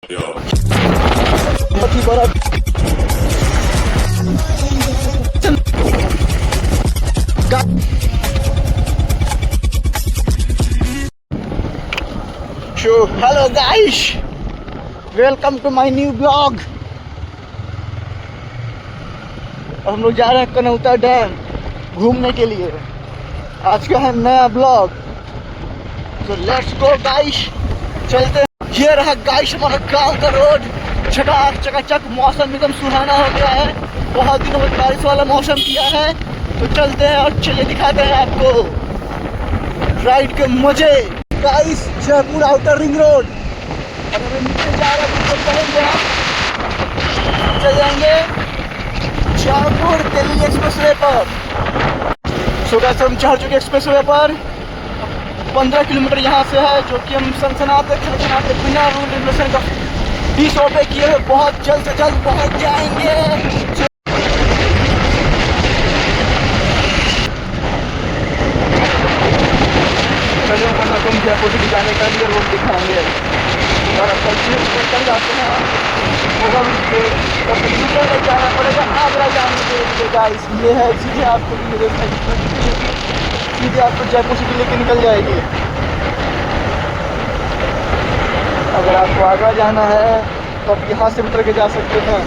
बहुत ही बड़ा So, hello guys, welcome to my new vlog। हम लोग जा रहे हैं कनौता डैम घूमने के लिए। आज का है नया ब्लॉग। तो लेट्स गो गाइस, चलते हैं। ये रहा गाइस हमारा गाँव का रोड, चकाचक। मौसम एकदम सुहाना हो गया है, बहुत दिनों में बारिश वाला मौसम किया है। तो चलते हैं और चलिए दिखाते हैं आपको राइड के मजे। Guys Jaipur outer ring road, अगर नीचे जा रहे हैं तो चलेंगे, हम चल जाएंगे जयपुर दिल्ली एक्सप्रेसवे पर। सो गाइस हम चढ़ चुके एक्सप्रेसवे पर। 15 किलोमीटर यहाँ से है, जो कि हम सनसनाते बिना रूल रेगुलेशन का 20 रुपये किए हुए बहुत जल्द से जल्द पहुँच जाएंगे। चलो वरना तुम जयपुर से जाने का लिए रोड दिखाएंगे और चल जाते हैं। जाना पड़ेगा आगरा जाने के लिए। गाइस ये है सीधे आपको सीधे आपको जयपुर सिटी लेके निकल जाएगी। अगर आपको आगरा जाना है तो आप यहाँ से उतर के जा सकते हैं।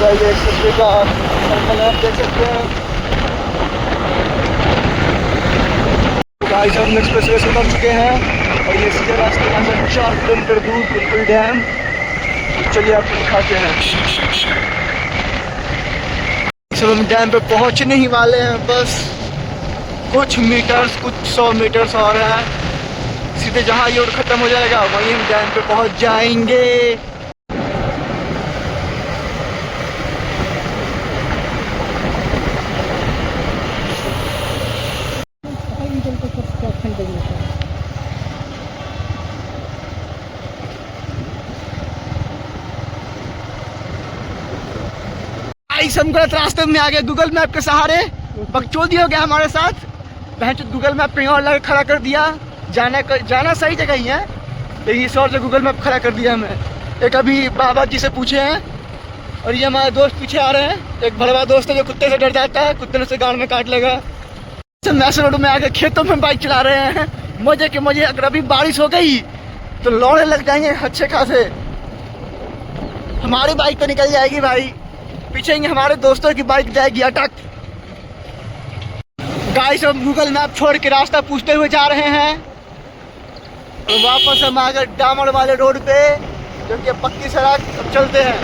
एक्सप्रेसवे का आप देख सकते हैं। गाइस हम एक्सप्रेसवे से उतर चुके हैं और ये सीधे रास्ते में 4 किलोमीटर दूर बिल्कुल डैम। चलिए आपको दिखाते हैं। सब हम डैम पे पहुंचने ही वाले हैं, बस कुछ 100 मीटर्स और है। सीधे जहाँ ये रोड खत्म हो जाएगा वहीं हम डैम पे पहुंच जाएंगे। हम गलत रास्ते में आ गए। गूगल मैप के सहारे बकचोदी हो गया हमारे साथ। गूगल मैप कहीं और लगा खड़ा कर दिया। जाना सही जगह ही है, लेकिन इस और से गूगल मैप खड़ा कर दिया हमें। एक अभी बाबा जी से पूछे हैं और ये हमारे दोस्त पीछे आ रहे हैं। एक भड़वा दोस्त है जो कुत्ते से डर जाता है, कुत्ते ने उसे गाल में काट लेगा। मैस रोड में आके खेतों में बाइक चला रहे हैं, मजे के मजे। अगर अभी बारिश हो गई तो लौड़े लग जाएंगे अच्छे खासे। हमारी बाइक तो निकल जाएगी भाई, पीछे हमारे दोस्तों की बाइक जाएगी अटक। गाइस हम गूगल मैप छोड़ के रास्ता पूछते हुए जा रहे हैं और वापस हम आ गए डामर वाले रोड पे, जो कि पक्की सड़क। अब चलते हैं।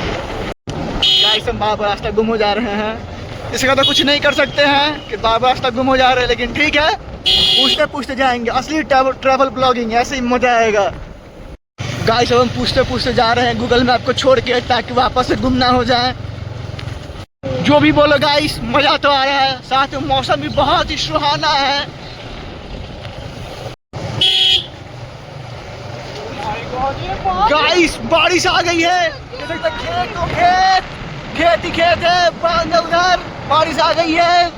गाइस हम बार बार रास्ता गुम हो जा रहे हैं। इसका तो कुछ नहीं कर सकते हैं कि बार बार रास्ता गुम हो जा रहे हैं, लेकिन ठीक है, पूछते पूछते जाएंगे। असली ट्रैवल ब्लॉगिंग, ऐसे ही मजा आएगा। गाइस हम पूछते पूछते जा रहे हैं गूगल मैप को छोड़ के, ताकि वापस से गुम ना हो जाए। जो भी बोलो गाइस, मजा तो आ रहा है, साथ में मौसम भी बहुत ही सुहाना है। गाइस बारिश आ गई है, खेत तो खेत ही खेत है, बांध उधर बारिश आ गई है।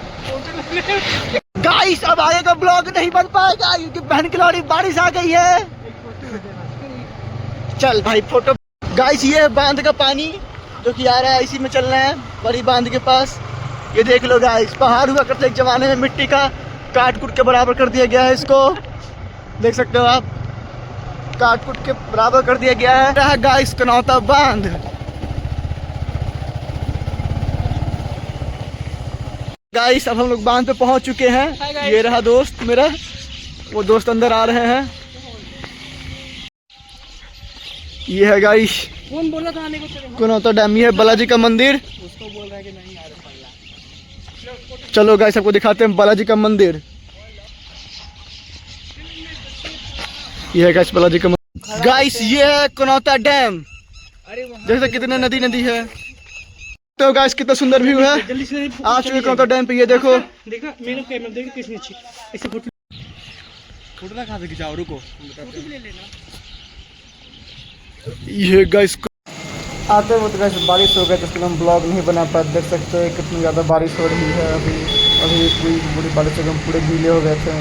गाइस अब आगे का ब्लॉग नहीं बन पाएगा क्योंकि बहन की लौड़ी बारिश आ गई है। चल भाई फोटो। गाइस ये है बांध का पानी जो कि आ रहा है, इसी में चलना है बड़ी बांध के पास। ये देख लो गाइस, पहाड़ हुआ करते एक जमाने में, मिट्टी का काट कूट के बराबर कर दिया गया है इसको। देख सकते हो आप, काट कूट के बराबर कर दिया गया है। गाइस कनौता बांध। गाइस अब हम लोग बांध पे पहुंच चुके हैं। ये रहा दोस्त मेरा, वो दोस्त अंदर आ रहे हैं। ये है गाइस कौन बोला था आने को? कनौता डैम। ये है बालाजी का मंदिर। उसको बोल रहा है कि नहीं आ रहा। चलो गाइस सबको दिखाते हैं बालाजी का मंदिर। ये है गाइस बालाजी का मंदिर। गाइस ये है कनौता डैम। जैसे कितने नदी है तो गाइस कितना सुंदर व्यू है। आ चुके कनौता डैम पे। ये देखो, देखा मेरे कैमरा देखो कितनी अच्छी। ऐसे फोटो ना कहाँ से खिंचाओ, रुको फोटो भी ले लेना। ये गाइस आते वक्त गाइस बारिश हो गई तो इसलिए हम ब्लॉग नहीं बना पाए। देख सकते हैं कितनी ज़्यादा बारिश हो रही है। अभी पूरी बारिश से हम पूरे गीले हो गए थे।